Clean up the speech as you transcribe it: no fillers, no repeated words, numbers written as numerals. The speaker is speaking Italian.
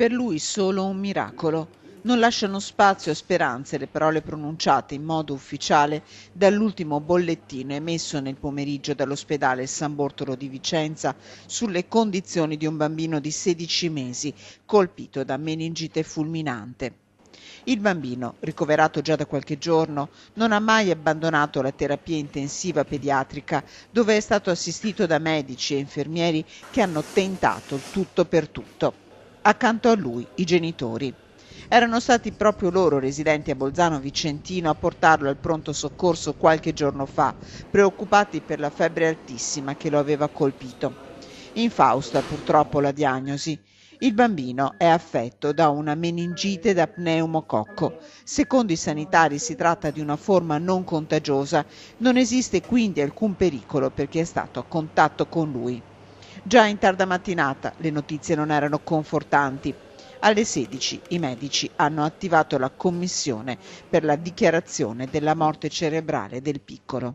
Per lui solo un miracolo. Non lasciano spazio a speranze le parole pronunciate in modo ufficiale dall'ultimo bollettino emesso nel pomeriggio dall'ospedale San Bortolo di Vicenza sulle condizioni di un bambino di 16 mesi colpito da meningite fulminante. Il bambino, ricoverato già da qualche giorno, non ha mai abbandonato la terapia intensiva pediatrica, dove è stato assistito da medici e infermieri che hanno tentato il tutto per tutto. Accanto a lui i genitori. Erano stati proprio loro, residenti a Bolzano Vicentino, a portarlo al pronto soccorso qualche giorno fa, preoccupati per la febbre altissima che lo aveva colpito. Infausta purtroppo la diagnosi. Il bambino è affetto da una meningite da pneumococco. Secondo i sanitari si tratta di una forma non contagiosa, non esiste quindi alcun pericolo per chi è stato a contatto con lui. Già in tarda mattinata le notizie non erano confortanti. Alle 16 i medici hanno attivato la commissione per la dichiarazione della morte cerebrale del piccolo.